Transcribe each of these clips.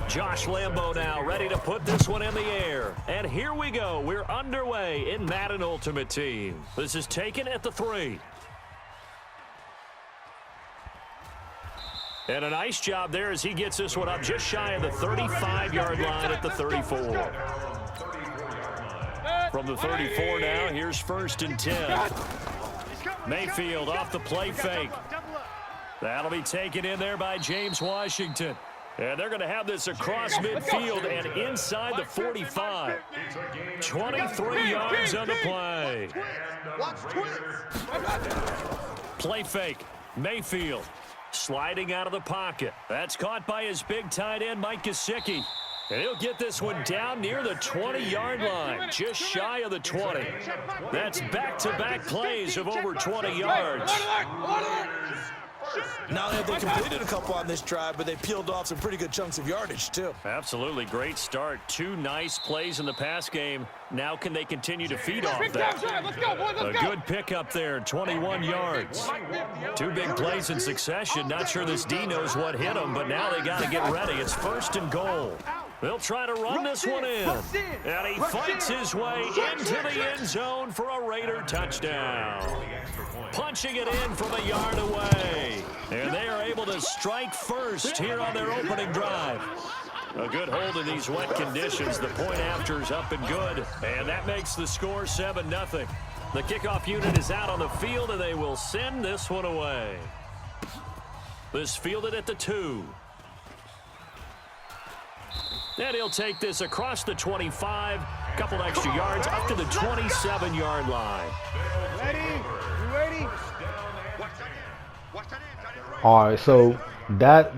Josh Lambo now ready to put this one in the air. And here we go. We're underway in Madden Ultimate Team. This is taken at the 3. And a nice job there as he gets this one up just shy of the 35-yard line at the 34. From the 34 now, here's 1st and 10. Mayfield off the play fake. That'll be taken in there by James Washington. And they're going to have this across midfield and inside the 45. 23 yards on the play. Play fake. Mayfield. Sliding out of the pocket. That's caught by his big tight end, Mike Gesicki. And he'll get this one down near the 20-yard line, just shy of the 20. That's back-to-back plays of over 20 yards. Not only have they completed a couple on this drive, but they peeled off some pretty good chunks of yardage, too. Absolutely. Great start. 2 nice plays in the pass game. Now can they continue to feed off that? A good pickup there, 21 yards. 2 big plays in succession. Not sure this D knows what hit him, but now they got to get ready. It's 1st and goal. They'll try to run this one in. And he fights his way into the end zone for a Raider touchdown. Punching it in from a yard away. And they are able to strike first here on their opening drive. A good hold in these wet conditions. The point after is up and good. And that makes the score 7-0. The kickoff unit is out on the field, and they will send this one away. This fielded at the 2. And he'll take this across the 25. Couple extra yards up to the 27-yard line. Ready? You ready? All right, so that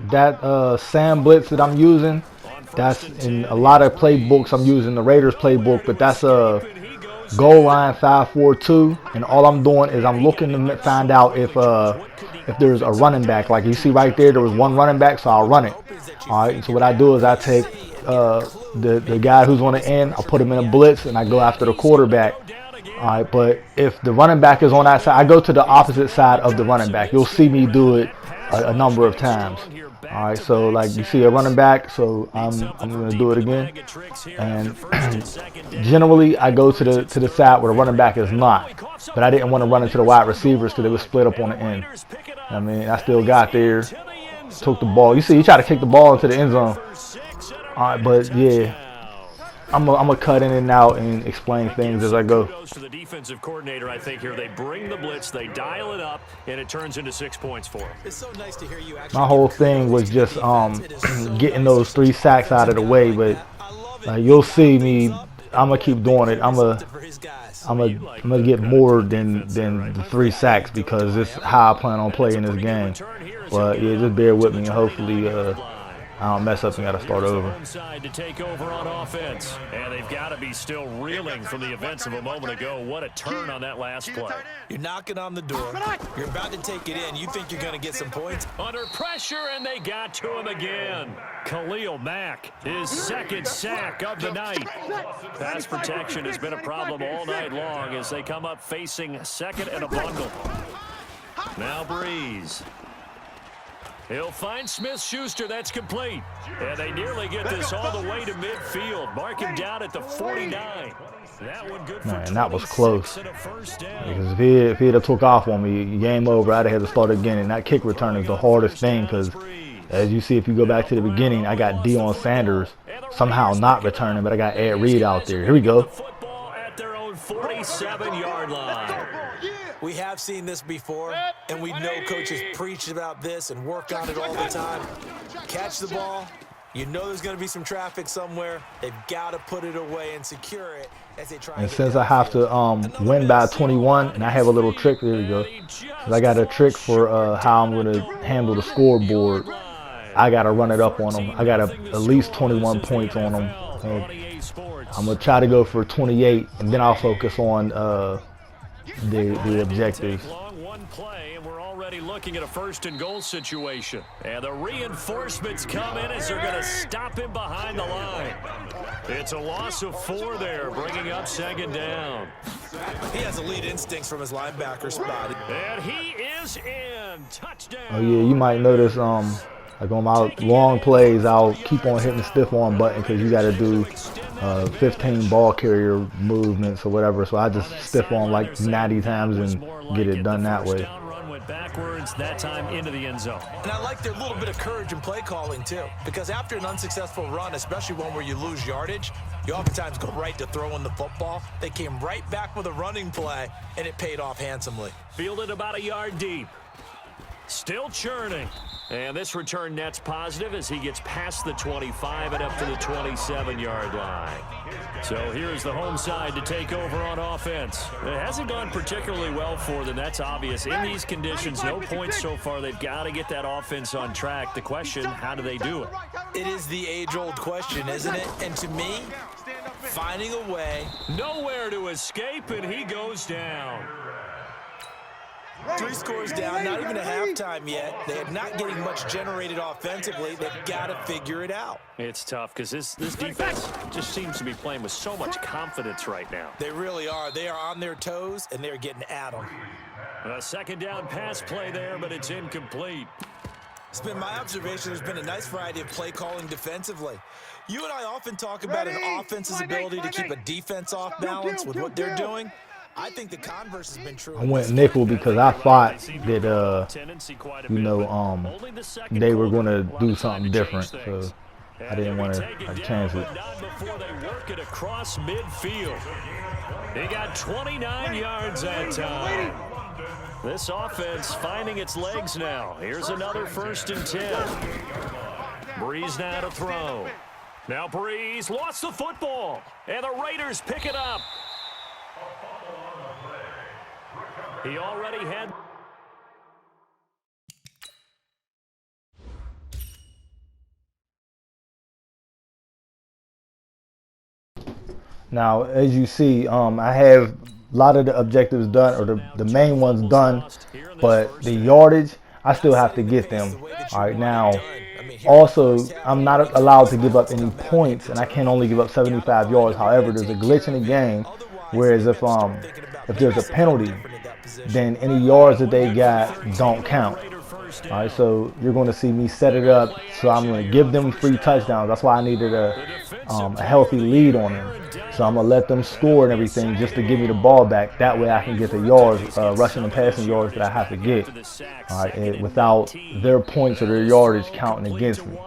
Sam blitz that I'm using, that's in a lot of playbooks. I'm using the Raiders playbook, but that's a goal line 5-4-2, and all I'm doing is I'm looking to find out if there's a running back. Like you see right there was one running back, so I'll run it. All right, so what I do is I take the guy who's on the end, I put him in a blitz, and I go after the quarterback. All right, but if the running back is on that side, I go to the opposite side of the running back. You'll see me do it a number of times. All right, so like you see a running back, so I'm going to do it again. And generally, I go to the side where the running back is not. But I didn't want to run into the wide receivers because they were split up on the end. I mean, I still got there, took the ball. You see, he tried to kick the ball into the end zone. All right, but yeah. I'm gonna cut in and out and explain things as I go. Goes to the defensive coordinator, I think here. They bring the blitz, they dial it up, and it turns into 6 points for him. It's so nice to hear you actually. My whole thing was just getting those 3 sacks out of the way, but you'll see me. I'm gonna keep doing it. I'm gonna get more than the 3 sacks because it's how I plan on playing this game. But yeah, just bear with me and hopefully I don't mess up and got to start over. To take over on offense. And they've got to be still reeling from the events of a moment ago. What a turn on that last play. You're knocking on the door. You're about to take it in. You think you're going to get some points? Under pressure, and they got to him again. Khalil Mack, his 2nd sack of the night. Pass protection has been a problem all night long as they come up facing 2nd and a bundle. Now Breeze. He'll find Smith-Schuster. That's complete. And they nearly get this all the way to midfield. Mark him down at the 49. That one good for Man, that was close. Because if he'd have took off on me, game over, I'd have had to start again. And that kick return is the hardest thing because, as you see, if you go back to the beginning, I got Deion Sanders somehow not returning, but I got Ed Reed out there. Here we go. Football at their own 47-yard line. We have seen this before, and we know coaches preach about this and work on it all the time. Catch the ball. You know there's going to be some traffic somewhere. They've got to put it away and secure it as they try. And since I have to win by 21, and I have a little trick, there you go. I got a trick for how I'm going to handle the scoreboard. I got to run it up on them. I got at least 21 points on them. I'm going to try to go for 28, and then I'll focus on the objectives. One play, and we're already looking at a 1st and goal situation. And the reinforcements come in as they're going to stop him behind the line. It's a loss of 4 there, bringing up 2nd down. He has elite instincts from his linebacker spot. And he is in. Touchdown. Oh yeah, you might notice Like on my long plays, I'll keep on hitting the stiff arm button because you got to do 15 ball carrier movements or whatever. So I just stiff arm like 90 times and get it done that way. Backwards, that time into the end zone. And I like their little bit of courage in play calling too, because after an unsuccessful run, especially one where you lose yardage, you oftentimes go right to throwing the football. They came right back with a running play, and it paid off handsomely. Fielded about a yard deep. Still churning. And this return net's positive as he gets past the 25 and up to the 27-yard line. So here's the home side to take over on offense. It hasn't gone particularly well for them. That's obvious. In these conditions, no points so far. They've got to get that offense on track. The question, how do they do it? It is the age-old question, isn't it? And to me, finding a way. Nowhere to escape, and he goes down. 3 scores down, not even a halftime yet. They're not getting much generated offensively. They've got to figure it out. It's tough because this defense just seems to be playing with so much confidence right now. They really are. They are on their toes, and they're getting at them. A second down pass play there, but it's incomplete. It's been my observation there's been a nice variety of play calling defensively. You and I often talk about an offense's ability to keep a defense off balance with what they're doing. I think the converse has been true. I went nickel because I thought that, they were going to do something different. So I didn't want to chance it. Before they work it across midfield. He got 29 yards that time. This offense finding its legs now. Here's another 1st and 10. Breeze now to throw. Now Breeze lost the football. And the Raiders pick it up. He already had. Now, as you see, I have a lot of the objectives done, or the main ones done, but the yardage, I still have to get them. All right, now, also, I'm not allowed to give up any points, and I can only give up 75 yards. However, there's a glitch in the game, whereas if there's a penalty, then any yards that they got don't count. All right, so you're going to see me set it up, so I'm going to give them 3 touchdowns. That's why I needed a healthy lead on them. So I'm going to let them score and everything just to give me the ball back. That way I can get the yards, rushing and passing yards that I have to get, all right, and without their points or their yardage counting against me. You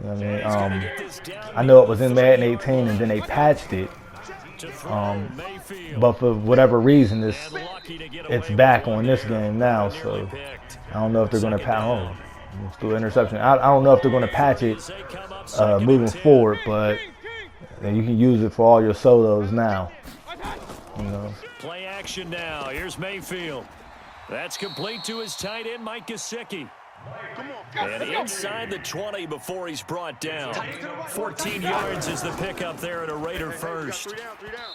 know what I mean? I know it was in Madden 18 and then they patched it. But for whatever reason, it's back on this game now, so I don't know if they're going to patch. Let's do an interception. I don't know if they're going to patch it moving forward, but you can use it for all your solos now. You know. Play action now. Here's Mayfield. That's complete to his tight end, Mike Gesicki. And inside the 20 before he's brought down. 14 yards is the pickup there at a Raider 1st.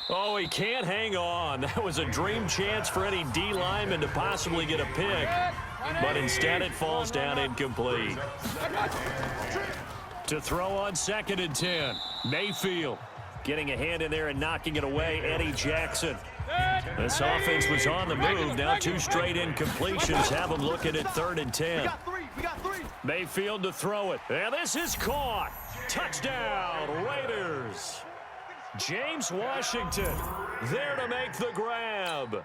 Oh, he can't hang on. That was a dream chance for any D lineman to possibly get a pick. But instead it falls down incomplete. To throw on 2nd and 10. Mayfield getting a hand in there and knocking it away. Eddie Jackson. This offense was on the move. Now 2 straight incompletions have them looking at 3rd and 10. Mayfield to throw it. And this is caught. Touchdown, Raiders. James Washington there to make the grab.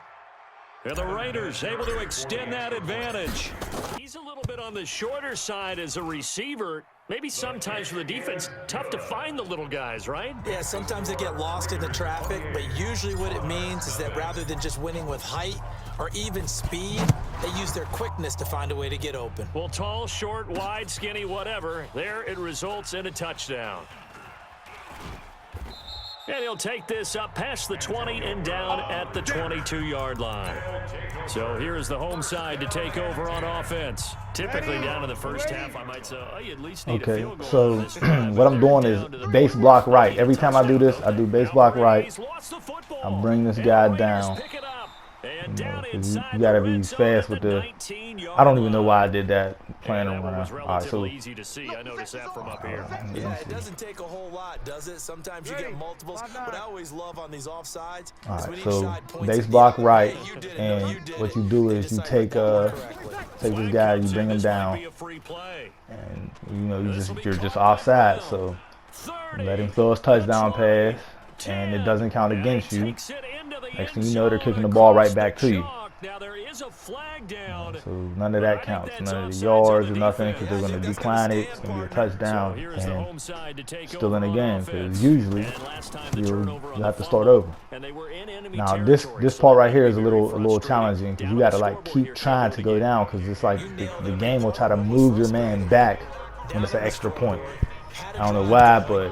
And the Raiders able to extend that advantage. He's a little bit on the shorter side as a receiver. Maybe sometimes for the defense, tough to find the little guys, right? Yeah, sometimes they get lost in the traffic, but usually what it means is that rather than just winning with height or even speed, they use their quickness to find a way to get open. Well, tall, short, wide, skinny, whatever, there it results in a touchdown. And he'll take this up past the 20 and down at the 22-yard line. So here's the home side to take over on offense. Typically down in the first half, I might say, oh, you at least need a field goal. So what I'm doing is base block right. Every time I do this, I do base block right. I bring this guy down. And down 'cause you inside gotta the be red zone fast at with the the. 19-yard I don't even know line. why I did that playing And that one around. was All right, relatively so easy to see. I noticed that from up here. Yeah, it doesn't take a whole lot, does it? Sometimes you get multiples. What I always love on these offsides all is right, when each so side points base at the block other. right, Hey, you did it. and No, you did what it. you do They is you deciphered take that one correctly. take this Flag guy, you comes bring in. him This might down, be a free play. and you know This will be you're just called offside. down. So 30, let him throw his touchdown the pass, 20, and it 10, doesn't count and against he you. takes it into the Next end thing you know, they're zone kicking the ball right across back the to you. chalk. Now there is a flag down. So none of But I that think counts. that's None of the offsides yards on or the nothing, defense. because they're going to that's gonna decline it. stand, It's going to be a partner. touchdown, So here's the and home side to take still in over the on game. offense. Because usually And last time the you turnover on the have to start fumble, over. and they were in enemy Now territory, this so part that right may here be is a very little frustrating. challenging, because Down you on got the to like scoreboard keep here, trying to go down, because it's like the game will try to move your man back when it's an extra point. I don't know why, but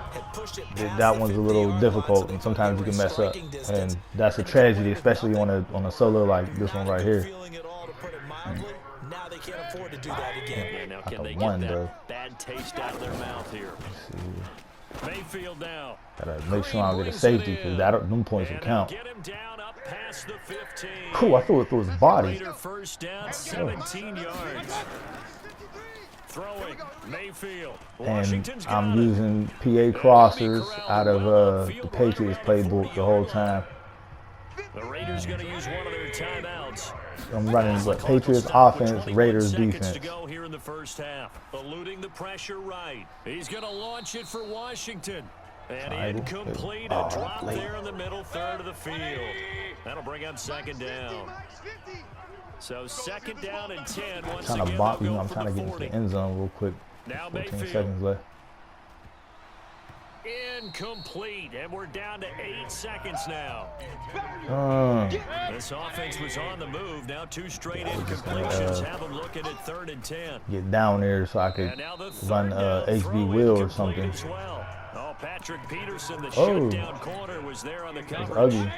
that one's a little difficult, and sometimes you can mess up, and that's a tragedy, especially on a solo like this one right here. Now they can't afford to do that again. Yeah, now I can they got get one, that though. bad taste out of their mouth here? Mayfield now. Gotta make sure I don't get a safety, because them points will And count. get him down up past the 15. Cool, I threw it through his body. Raider first down, 17 yards. Throwing Mayfield. And Washington's got I'm it. using PA crossers out of the Patriots playbook the whole time. The Raiders going to use one of their timeouts. I'm running what Clock will Patriots stop with offense, 21 Raiders seconds defense. to go here in the first half. Eluding the pressure right. He's going to launch it for Washington. And incomplete, a drop there in the middle third of the field. That'll bring up second down. So second down and 10. Once Trying to again, bump, they'll go I'm for trying to the get into 40. the end zone real quick. Now 14 Mayfield. seconds left. Incomplete, and we're down to 8 seconds now. This offense was on the move. Now 2 straight incompletions have them looking at 3rd and 10. Get down there so I could And now the run third down HB throw wheel or incomplete something. as well. Oh, Patrick Peterson, the Oh. shutdown corner, was there on the It's coverage. ugly.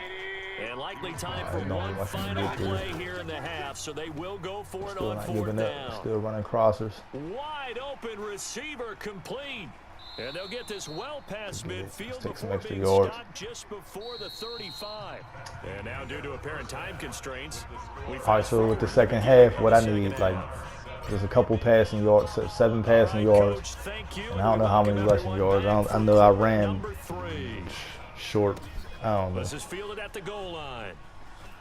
And likely time I for don't know one if I can final get there. play here in the half, so they will go for it Still on not 4th giving up. down. Still running crossers. Wide open receiver complete. And they'll get this well past midfield take some before extra being yards. stopped just before the 35. And now due to apparent time constraints, we All right, so with the second half, what I need, like, there's a couple passing yards, 7 passing yards, Coach, thank you. and I don't know how many rushing yards. I know I ran short. I don't know. This is fielded at the goal line.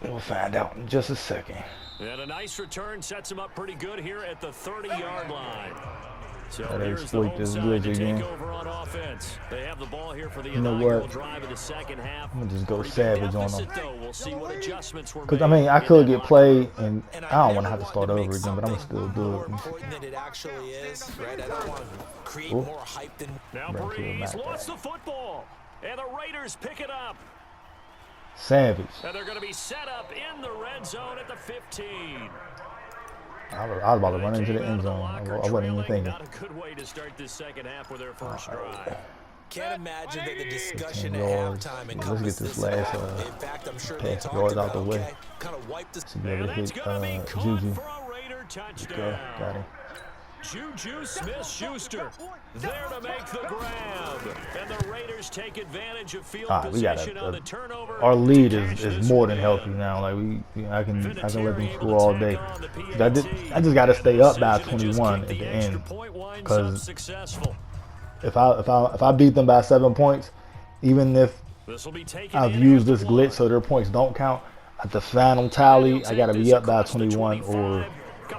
We'll find out in just a second. And a nice return sets him up pretty good here at the 30-yard line. So Gotta here's the exploit home this side glitch to take again. over on offense. They have the ball here for the You know inaugural what? drive of the second half. I'm gonna just go Pretty big savage on deficit, them. though. We'll see what adjustments were Because, I made mean, I in could that get locker played, room. and I don't want to have to start over again, but I'm going to still do More it. important than it actually is, right? I don't want to create Ooh. more hype than. Now Bring to the Breeze back lost there. the football. And the Raiders pick it up. Savage. And they're going to be set up in the red zone at the 15. I was about to run into the end zone. I wasn't even thinking. Not a good way to start this second half with their first drive. Can't imagine that the discussion 10 at yards. halftime Yeah, let's encompassed get this this last, amount. In fact, I'm sure they pass talked yards about, out the way. okay, kind of wipe this. To be able to And it's hit going to be caught Juju. for a Raider touchdown. Go, got him. Juju Smith-Schuster there to make the grab. And the Raiders take advantage of field We got position on the turnover. our lead to cash is this more one than in. healthy now. Like I can let them Vinatieri score able all to day. tack on the 'Cause I just got to stay up by 21 at the end. Because Successful. if I beat them by 7 points, even if This will be taken I've in used at this the glitch one. so their points don't count, at the final tally, I got to be up by 21 or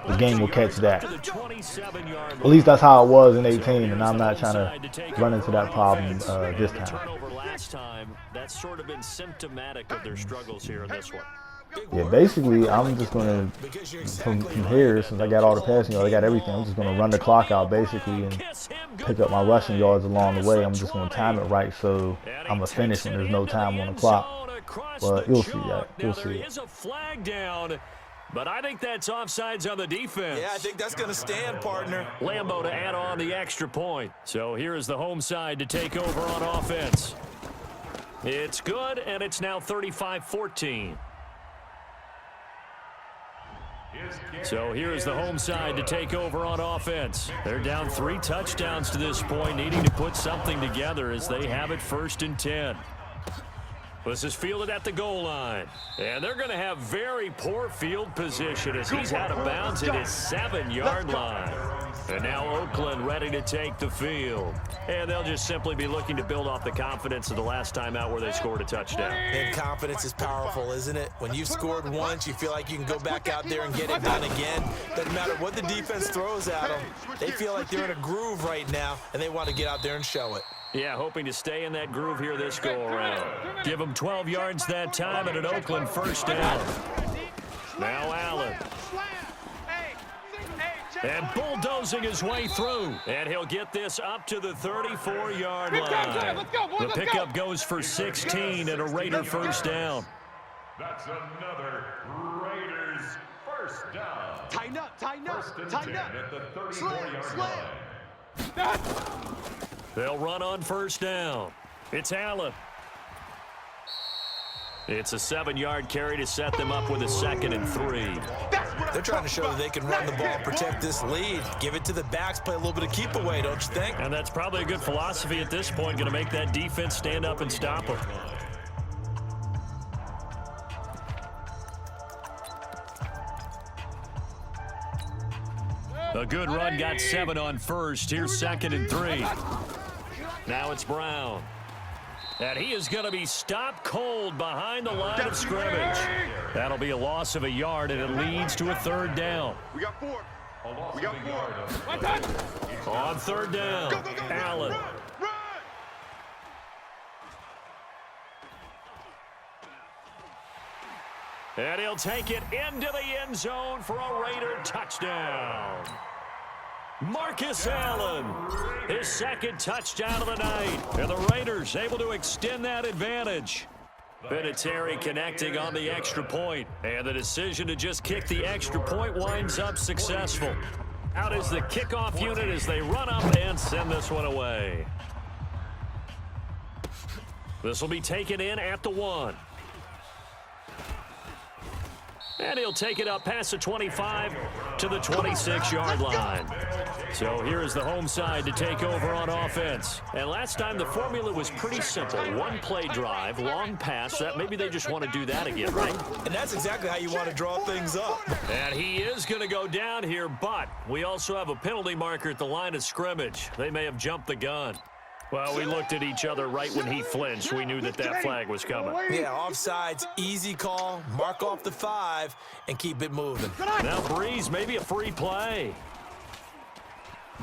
the game will catch that. At least that's how it was in 18, and I'm not trying to run into that problem this time. Turnover last time, that's sort of been symptomatic of their struggles here in this one. Yeah, basically, I'm just going to, from here, since I got all the passing yards, I got everything, I'm just going to run the clock out, basically, and pick up my rushing yards along the way. I'm just going to time it right so I'm going to finish when there's no time on the clock. But you'll see that. You'll see There it. is a flag down, but I think that's offsides on the defense. Yeah, I think that's going to stand, partner. Lambo to add on the extra point. So here is the home side to take over on offense. It's good, and it's now 35-14. So here is the home side to take over on offense. They're down 3 touchdowns to this point, needing to put something together as they have it 1st and 10. This is fielded at the goal line. And they're going to have very poor field position as he's out of bounds at his 7-yard line. And now Oakland ready to take the field. And they'll just simply be looking to build off the confidence of the last time out where they scored a touchdown. And confidence is powerful, isn't it? When you've scored once, you feel like you can go back out there and get it done again. Doesn't matter what the defense throws at them. They feel like they're in a groove right now, and they want to get out there and show it. Yeah, hoping to stay in that groove here this go-around. Give him 12 yards that time and an Oakland first down. Now Allen. And bulldozing his way through. And he'll get this up to the 34-yard line. The pickup goes for 16 and a Raider first down. That's another Raiders first down. Tighten up, tighten up, tighten up. At the 34-yard line. They'll run on first down. It's Allen. It's a 7-yard carry to set them up with a 2nd and 3. They're trying to show that they can run the ball, protect this lead. Give it to the backs, play a little bit of keep away, don't you think? And that's probably a good philosophy at this point, going to make that defense stand up and stop them. A good run, got 7 on first. Here's 2nd and 3. Now it's Brown. And he is going to be stopped cold behind the line of scrimmage. That'll be a loss of a yard, and it leads to a 3rd down. We got 4. We got 4. On 3rd down, Allen. And he'll take it into the end zone for a Raider touchdown. Marcus Allen, his 2nd touchdown of the night. And the Raiders able to extend that advantage. Vinatieri connecting on the extra point. And the decision to just kick the extra point winds up successful. Out is the kickoff unit as they run up and send this one away. This will be taken in at the 1. And he'll take it up past the 25 to the 26-yard line. So here is the home side to take over on offense. And last time the formula was pretty simple. 1-play drive, long pass. That maybe they just want to do that again, right? And that's exactly how you want to draw things up. And he is going to go down here, but we also have a penalty marker at the line of scrimmage. They may have jumped the gun. Well, we looked at each other right when he flinched. We knew that that flag was coming. Yeah, offsides, easy call, mark off the 5, and keep it moving. Now Breeze, maybe a free play.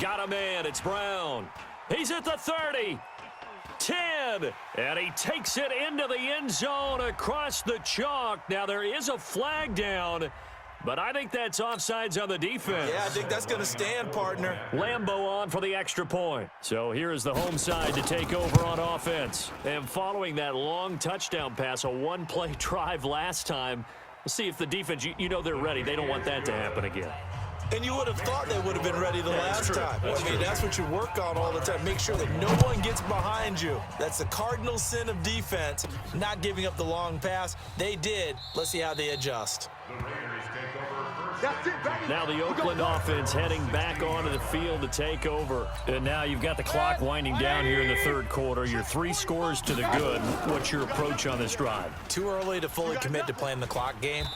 Got a man, it's Brown. He's at the 30, 10, and he takes it into the end zone across the chalk. Now there is a flag down, but I think that's offsides on the defense. Yeah, I think that's going to stand, partner. Lambeau on for the extra point. So here is the home side to take over on offense. And following that long touchdown pass, a 1-play drive last time, let's see if the defense, you know they're ready. They don't want that to happen again. And you would have thought they would have been ready the last time. That's what you work on all the time. Make sure that no one gets behind you. That's the cardinal sin of defense, not giving up the long pass. They did. Let's see how they adjust. Now the Oakland offense heading back onto the field to take over. And now you've got the clock winding down here in the 3rd quarter. You're 3 scores to the good. What's your approach on this drive? Too early to fully commit to playing the clock game.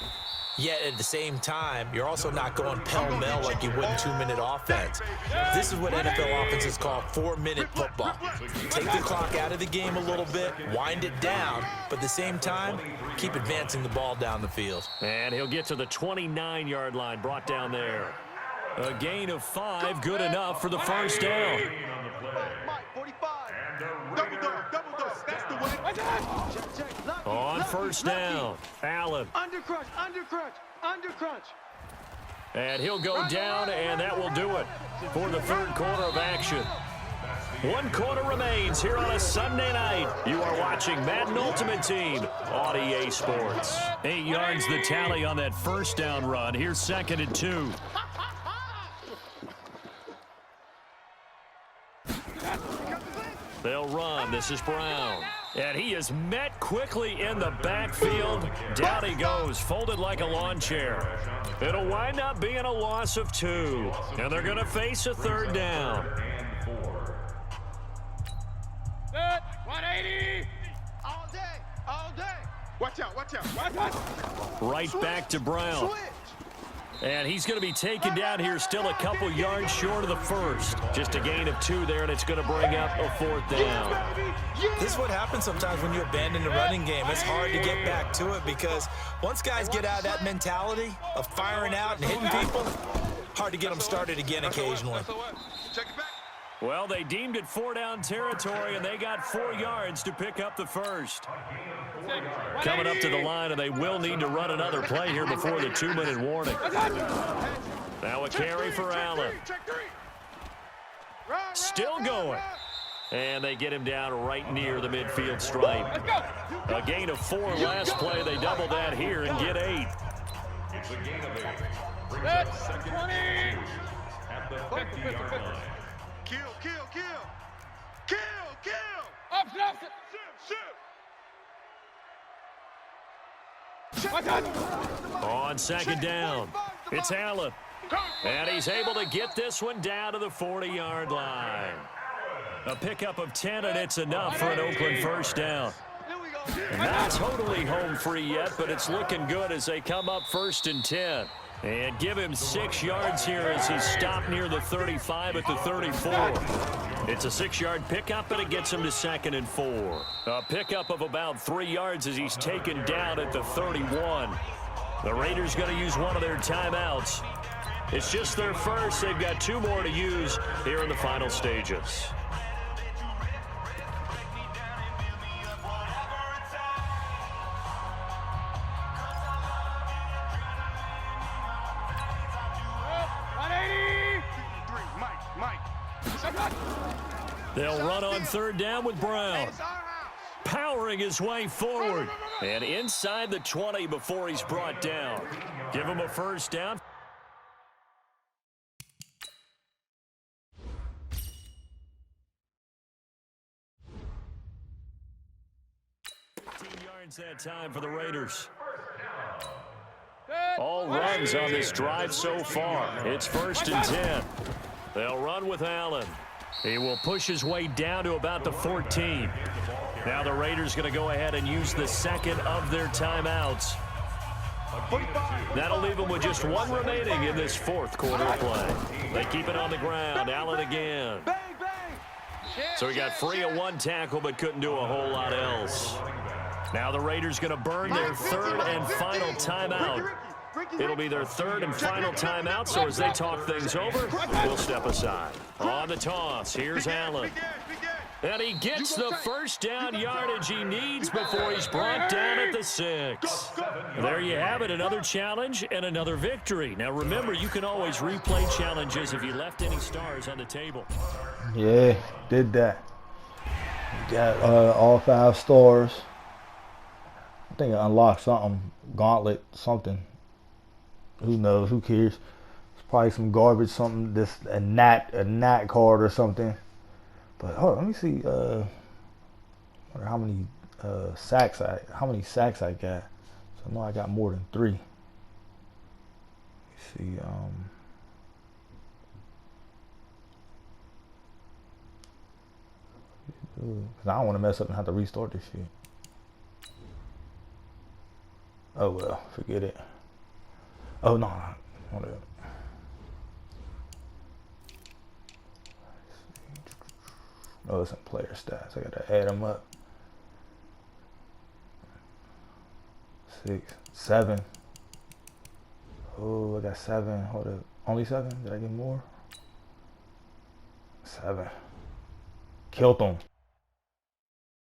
Yet at the same time, you're also not going pell-mell like you would in 2-minute offense. This is what NFL offenses call 4-minute football. Take the clock out of the game a little bit, wind it down, but at the same time, keep advancing the ball down the field. And he'll get to the 29-yard line, brought down there. A gain of 5, good enough for the first down. On first down, Allen. Undercrunch, undercrunch, undercrunch. And he'll go down, and that will do it for the 3rd quarter of action. 1 quarter remains here on a Sunday night. You are watching Madden Ultimate Team on EA Sports. 8 yards the tally on that first down run. Here's 2nd and 2. They'll run. This is Brown. And he is met quickly in the backfield. Down he goes, folded like a lawn chair. It'll wind up being a loss of 2. And they're going to face a 3rd down. 180. All day, all day. Watch out, watch out. Right back to Brown. And he's going to be taken down here, still a couple yards short of the first. Just a gain of 2 there, and it's going to bring up a 4th down. This is what happens sometimes when you abandon the running game. It's hard to get back to it because once guys get out of that mentality of firing out and hitting people, hard to get them started again occasionally. Well, they deemed it 4-down territory, and they got 4 yards to pick up the first. Coming up to the line, and they will need to run another play here before the 2-minute warning. Now a carry for Allen. Still going. And they get him down right near the midfield stripe. A gain of 4 last play. They double that here and get 8. It's a gain of 8. Brings up 2nd and 2 at the 50-yard line. Kill, kill, kill. Kill, kill. On 2nd down, it's Allen. And he's able to get this one down to the 40-yard line. A pickup of 10, and it's enough for an Oakland 1st down. Not totally home free yet, but it's looking good as they come up 1st and 10. And give him 6 yards here as he's stopped near the 35 at the 34. It's a 6-yard pickup, and it gets him to 2nd and 4. A pickup of about 3 yards as he's taken down at the 31. The Raiders going to use one of their timeouts. It's just their first. They've got 2 more to use here in the final stages. They'll run on 3rd down with Brown. Powering his way forward. And inside the 20 before he's brought down. Give him a 1st down. Yards that time for the Raiders. All runs on this drive so far. It's 1st and 10. They'll run with Allen. He will push his way down to about the 14. Now the Raiders going to go ahead and use the 2nd of their timeouts. That'll leave them with just 1 remaining in this 4th quarter of play. They keep it on the ground. Allen again. So he got free of 1 tackle but couldn't do a whole lot else. Now the Raiders going to burn their 3rd and final timeout. It'll be their 3rd and final timeout, so as they talk things over, we'll step aside. On the toss, here's Allen. And he gets the 1st down yardage he needs before he's brought down at the 6. There you have it, another challenge and another victory. Now remember, you can always replay challenges if you left any stars on the table. Yeah, did that. Got all 5 stars. I think I unlocked something. Gauntlet, something. Who knows? Who cares? It's probably some garbage, something. A nat card or something. But hold on, let me see. How many sacks I got? So I know I got more than 3. Let's see. Cause I don't want to mess up and have to restart this shit. Oh well, forget it. Oh no, whatever. Oh, it's some player stats. I gotta add them up. 6, 7. Oh, I got 7. Hold up. Only 7? Did I get more? 7. Killed them.